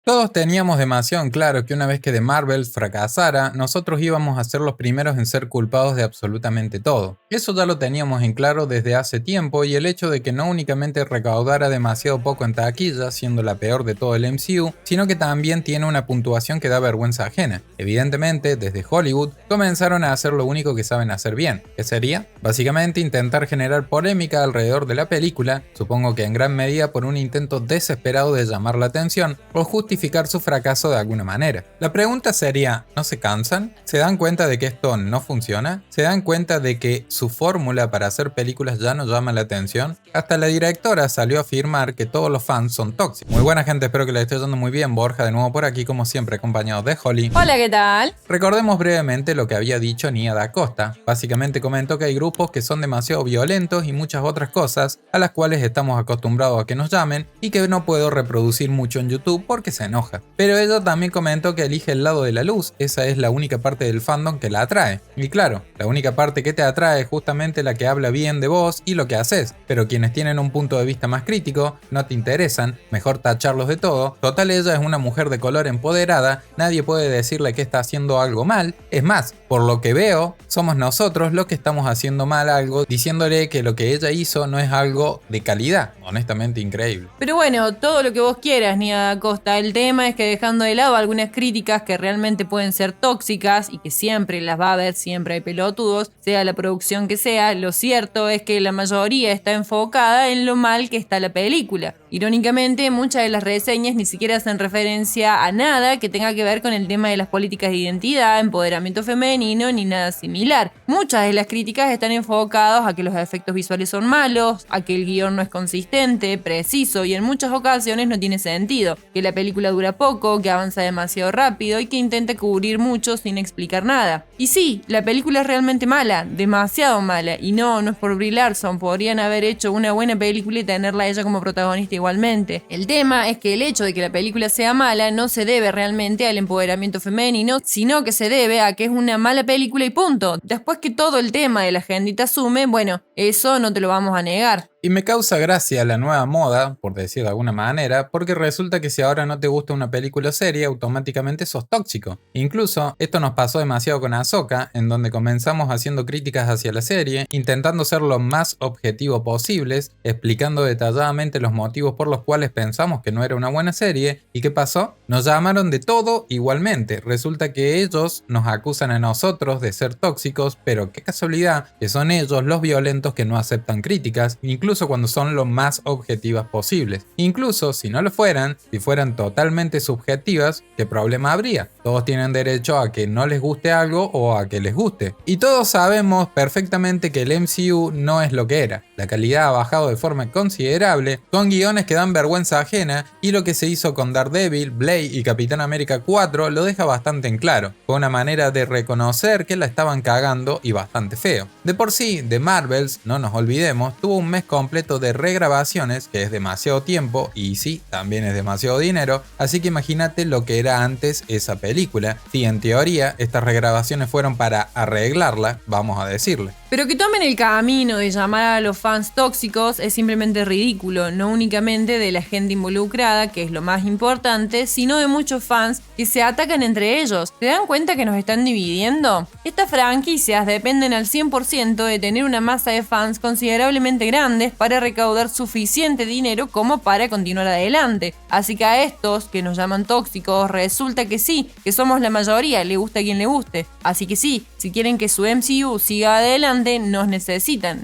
Todos teníamos demasiado en claro que una vez que The Marvels fracasara, nosotros íbamos a ser los primeros en ser culpados de absolutamente todo. Eso ya lo teníamos en claro desde hace tiempo y el hecho de que no únicamente recaudara demasiado poco en taquilla, siendo la peor de todo el MCU, sino que también tiene una puntuación que da vergüenza ajena. Evidentemente, desde Hollywood, comenzaron a hacer lo único que saben hacer bien. ¿Qué sería? Básicamente intentar generar polémica alrededor de la película, supongo que en gran medida por un intento desesperado de llamar la atención o justificar su fracaso de alguna manera. La pregunta sería, ¿no se cansan? ¿Se dan cuenta de que esto no funciona? ¿Se dan cuenta de que su fórmula para hacer películas ya no llama la atención? Hasta la directora salió a afirmar que todos los fans son tóxicos. Muy buena gente, espero que les esté yendo muy bien. Borja de nuevo por aquí, como siempre, acompañado de Holly. Hola, ¿qué tal? Recordemos brevemente lo que había dicho Nia Da Costa. Básicamente comentó que hay grupos que son demasiado violentos y muchas otras cosas a las cuales estamos acostumbrados a que nos llamen y que no puedo reproducir mucho en YouTube porque se enoja. Pero ella también comentó que elige el lado de la luz, esa es la única parte del fandom que la atrae. Y claro, la única parte que te atrae es justamente la que habla bien de vos y lo que haces, pero quienes tienen un punto de vista más crítico no te interesan, mejor tacharlos de todo. Total, ella es una mujer de color empoderada, nadie puede decirle que está haciendo algo mal. Es más, por lo que veo, somos nosotros los que estamos haciendo mal algo, diciéndole que lo que ella hizo no es algo de calidad. Honestamente increíble. Pero bueno, todo lo que vos quieras, Nia Da Costa. El tema es que dejando de lado algunas críticas que realmente pueden ser tóxicas y que siempre las va a haber, siempre hay pelotudos, sea la producción que sea, lo cierto es que la mayoría está enfocada en lo mal que está la película. Irónicamente, muchas de las reseñas ni siquiera hacen referencia a nada que tenga que ver con el tema de las políticas de identidad, empoderamiento femenino ni nada similar. Muchas de las críticas están enfocadas a que los efectos visuales son malos, a que el guión no es consistente, preciso y en muchas ocasiones no tiene sentido, que la película dura poco, que avanza demasiado rápido y que intenta cubrir mucho sin explicar nada. Y sí, la película es realmente mala, demasiado mala, y no es por Brie Larson, podrían haber hecho una buena película y tenerla a ella como protagonista igualmente. El tema es que el hecho de que la película sea mala no se debe realmente al empoderamiento femenino, sino que se debe a que es una mala película y punto. Después que todo el tema de la agendita asume, bueno, eso no te lo vamos a negar. Y me causa gracia la nueva moda, por decir de alguna manera, porque resulta que si ahora no te gusta una película o serie, automáticamente sos tóxico. Incluso, esto nos pasó demasiado con Ahsoka, en donde comenzamos haciendo críticas hacia la serie, intentando ser lo más objetivo posibles, explicando detalladamente los motivos por los cuales pensamos que no era una buena serie, ¿y qué pasó? Nos llamaron de todo igualmente. Resulta que ellos nos acusan a nosotros de ser tóxicos, pero qué casualidad que son ellos los violentos que no aceptan críticas, incluso cuando son lo más objetivas posibles. Incluso si no lo fueran, si fueran totalmente subjetivas, ¿qué problema habría? Todos tienen derecho a que no les guste algo o a que les guste. Y todos sabemos perfectamente que el MCU no es lo que era. La calidad ha bajado de forma considerable, con guiones que dan vergüenza ajena, y lo que se hizo con Daredevil, Blade y Capitán América 4 lo deja bastante en claro. Fue una manera de reconocer que la estaban cagando y bastante feo. De por sí, The Marvels, no nos olvidemos, tuvo un mes completo de regrabaciones, que es demasiado tiempo y sí, también es demasiado dinero, así que imagínate lo que era antes esa película. Sí, en teoría, estas regrabaciones fueron para arreglarla, vamos a decirle. Pero que tomen el camino de llamar a los fans tóxicos es simplemente ridículo, no únicamente de la gente involucrada, que es lo más importante, sino de muchos fans que se atacan entre ellos. ¿Se dan cuenta que nos están dividiendo? Estas franquicias dependen al 100% de tener una masa de fans considerablemente grandes para recaudar suficiente dinero como para continuar adelante. Así que a estos que nos llaman tóxicos, resulta que sí, que somos la mayoría, le gusta a quien le guste. Así que sí, si quieren que su MCU siga adelante, nos necesitan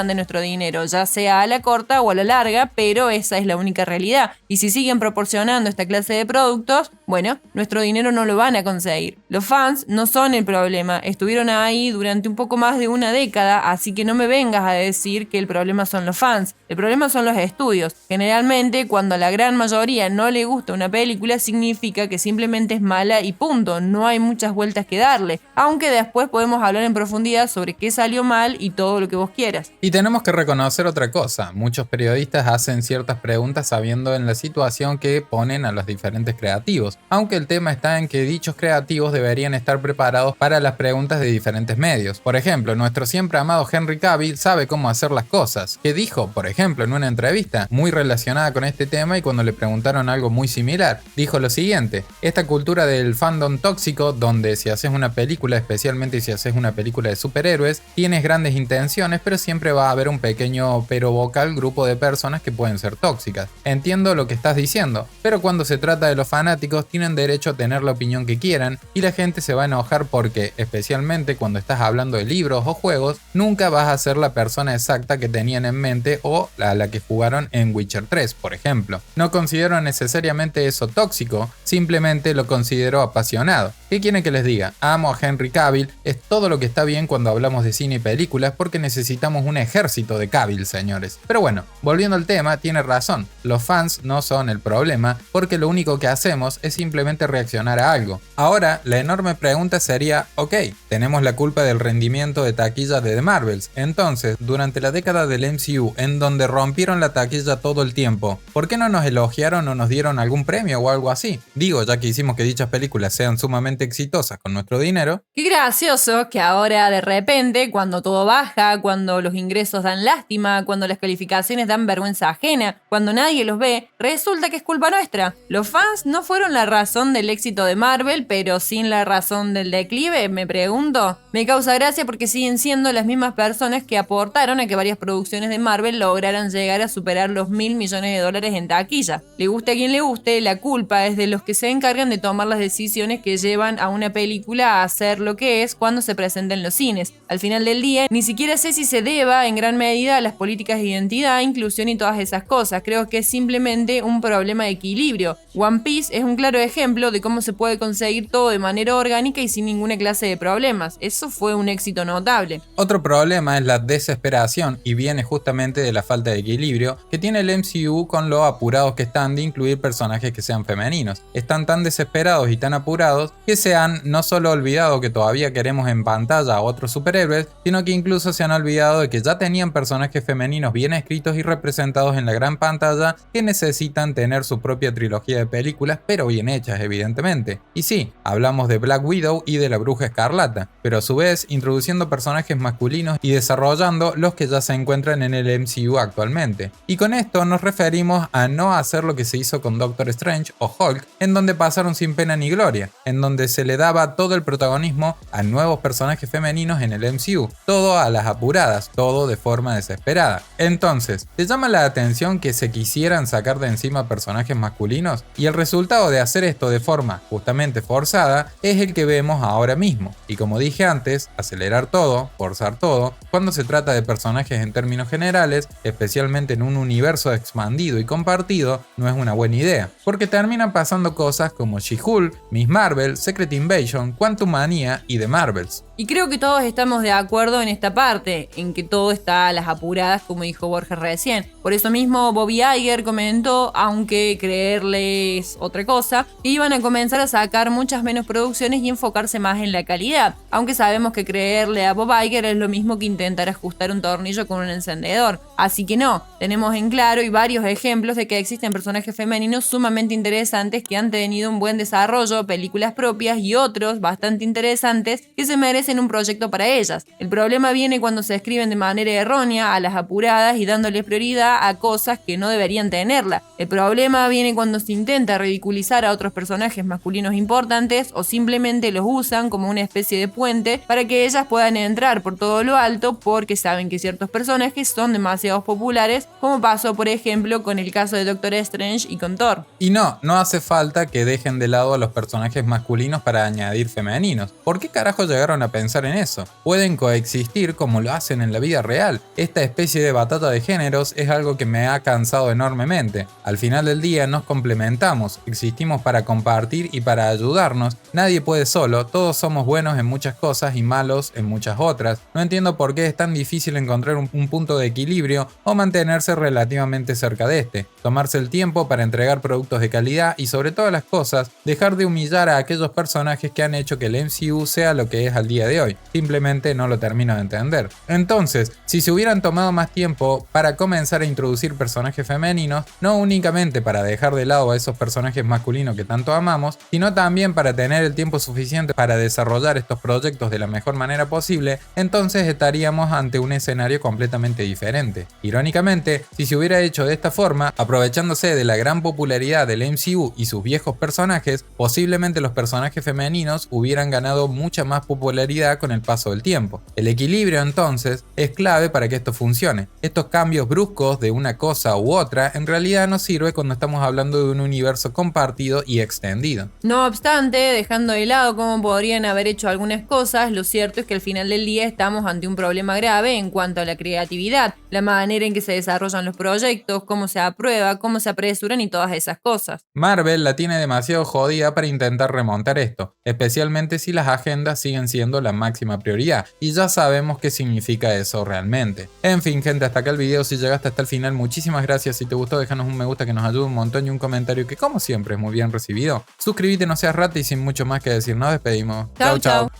de nuestro dinero, ya sea a la corta o a la larga, pero esa es la única realidad. Y si siguen proporcionando esta clase de productos, bueno, nuestro dinero no lo van a conseguir. Los fans no son el problema, estuvieron ahí durante un poco más de una década, así que no me vengas a decir que el problema son los fans, el problema son los estudios. Generalmente, cuando a la gran mayoría no le gusta una película, significa que simplemente es mala y punto, no hay muchas vueltas que darle, aunque después podemos hablar en profundidad sobre qué salió mal y todo lo que vos quieras. Y tenemos que reconocer otra cosa. Muchos periodistas hacen ciertas preguntas sabiendo en la situación que ponen a los diferentes creativos, aunque el tema está en que dichos creativos deberían estar preparados para las preguntas de diferentes medios. Por ejemplo, nuestro siempre amado Henry Cavill sabe cómo hacer las cosas, que dijo, por ejemplo, en una entrevista muy relacionada con este tema y cuando le preguntaron algo muy similar, dijo lo siguiente: esta cultura del fandom tóxico, donde si haces una película, especialmente si haces una película de superhéroes, tienes grandes intenciones, pero siempre va a haber un pequeño pero vocal grupo de personas que pueden ser tóxicas. Entiendo lo que estás diciendo, pero cuando se trata de los fanáticos tienen derecho a tener la opinión que quieran y la gente se va a enojar porque, especialmente cuando estás hablando de libros o juegos, nunca vas a ser la persona exacta que tenían en mente o a la que jugaron en Witcher 3, por ejemplo. No considero necesariamente eso tóxico, simplemente lo considero apasionado. ¿Qué quieren que les diga? Amo a Henry Cavill, es todo lo que está bien cuando hablamos de cine y películas porque necesitamos un ejército de Cavill, señores. Pero bueno, volviendo al tema, tiene razón, los fans no son el problema porque lo único que hacemos es simplemente reaccionar a algo. Ahora, la enorme pregunta sería, ok, tenemos la culpa del rendimiento de taquilla de The Marvels, entonces, durante la década del MCU, en donde rompieron la taquilla todo el tiempo, ¿por qué no nos elogiaron o nos dieron algún premio o algo así? Digo, ya que hicimos que dichas películas sean sumamente exitosas con nuestro dinero. Qué gracioso que ahora de repente, cuando todo baja, cuando los ingresos dan lástima, cuando las calificaciones dan vergüenza ajena, cuando nadie los ve, resulta que es culpa nuestra. Los fans no fueron la razón del éxito de Marvel, pero sin la razón del declive, me pregunto. Me causa gracia porque siguen siendo las mismas personas que aportaron a que varias producciones de Marvel lograran llegar a superar los $1.000 millones en taquilla. Le guste a quien le guste, la culpa es de los que se encargan de tomar las decisiones que llevan a una película a ser lo que es cuando se presenta en los cines. Al final del día, ni siquiera sé si se deba en gran medida a las políticas de identidad, inclusión y todas esas cosas. Creo que es simplemente un problema de equilibrio. One Piece es un claro ejemplo de cómo se puede conseguir todo de manera orgánica y sin ninguna clase de problemas. Eso fue un éxito notable. Otro problema es la desesperación y viene justamente de la falta de equilibrio que tiene el MCU con lo apurados que están de incluir personajes que sean femeninos. Están tan desesperados y tan apurados que se han no solo olvidado que todavía queremos en pantalla a otros superhéroes, sino que incluso se han olvidado de que ya tenían personajes femeninos bien escritos y representados en la gran pantalla que necesitan tener su propia trilogía de películas, pero bien hechas evidentemente. Y sí, hablamos de Black Widow y de la Bruja Escarlata, pero a su vez introduciendo personajes masculinos y desarrollando los que ya se encuentran en el MCU actualmente. Y con esto nos referimos a no hacer lo que se hizo con Doctor Strange o Hulk, en donde pasaron sin pena ni gloria, en donde se le daba todo el protagonismo a nuevos personajes femeninos en el MCU, todo a las apuradas, todo de forma desesperada. Entonces, ¿te llama la atención que se quisieran sacar de encima personajes masculinos? Y el resultado de hacer esto de forma justamente forzada es el que vemos ahora mismo. Y como dije antes, acelerar todo, forzar todo, cuando se trata de personajes en términos generales, especialmente en un universo expandido y compartido, no es una buena idea, porque terminan pasando cosas como She-Hulk, Miss Marvel, Secret Invasion, Quantumania y The Marvels. Y creo que todos estamos de acuerdo en esta parte, en que todo está a las apuradas, como dijo Borges recién. Por eso mismo Bobby Iger comentó, aunque creerle es otra cosa, que iban a comenzar a sacar muchas menos producciones y enfocarse más en la calidad, aunque sabemos que creerle a Bob Iger es lo mismo que intentar ajustar un tornillo con un encendedor. Así que no, tenemos en claro y varios ejemplos de que existen personajes femeninos sumamente interesantes que han tenido un buen desarrollo, películas propias y otros bastante interesantes que se merecen un proyecto para ellas. El problema viene cuando se escriben de manera errónea, a las apuradas y dándole prioridad a cosas que no deberían tenerla. El problema viene cuando se intenta ridiculizar a otros personajes masculinos importantes o simplemente los usan como una especie de puente para que ellas puedan entrar por todo lo alto porque saben que ciertos personajes son demasiado populares, como pasó por ejemplo con el caso de Doctor Strange y con Thor. Y no hace falta que dejen de lado a los personajes masculinos para añadir femeninos. ¿Por qué carajo llegaron a pensar en eso? Pueden coexistir como lo hacen en la vida real. Esta especie de batalla de géneros es algo que me ha cansado enormemente. Al final del día nos complementamos, existimos para compartir y para ayudarnos. Nadie puede solo, todos somos buenos en muchas cosas y malos en muchas otras. No entiendo por qué es tan difícil encontrar un punto de equilibrio equilibrio o mantenerse relativamente cerca de este, tomarse el tiempo para entregar productos de calidad y sobre todas las cosas, dejar de humillar a aquellos personajes que han hecho que el MCU sea lo que es al día de hoy. Simplemente no lo termino de entender. Entonces, si se hubieran tomado más tiempo para comenzar a introducir personajes femeninos, no únicamente para dejar de lado a esos personajes masculinos que tanto amamos, sino también para tener el tiempo suficiente para desarrollar estos proyectos de la mejor manera posible, entonces estaríamos ante un escenario completamente diferente. Irónicamente, si se hubiera hecho de esta forma, aprovechándose de la gran popularidad del MCU y sus viejos personajes, posiblemente los personajes femeninos hubieran ganado mucha más popularidad con el paso del tiempo. El equilibrio entonces es clave para que esto funcione. Estos cambios bruscos de una cosa u otra en realidad no sirve cuando estamos hablando de un universo compartido y extendido. No obstante, dejando de lado cómo podrían haber hecho algunas cosas, lo cierto es que al final del día estamos ante un problema grave en cuanto a la creatividad, la manera en que se desarrollan los proyectos, cómo se aprueba, cómo se apresuran y todas esas cosas. Marvel la tiene demasiado jodida para intentar remontar esto, especialmente si las agendas siguen siendo la máxima prioridad, y ya sabemos qué significa eso realmente. En fin, gente, hasta acá el video. Si llegaste hasta el final, muchísimas gracias. Si te gustó, déjanos un me gusta que nos ayuda un montón y un comentario que como siempre es muy bien recibido. Suscríbete, no seas rata, y sin mucho más que decir, nos despedimos. Chau, chau.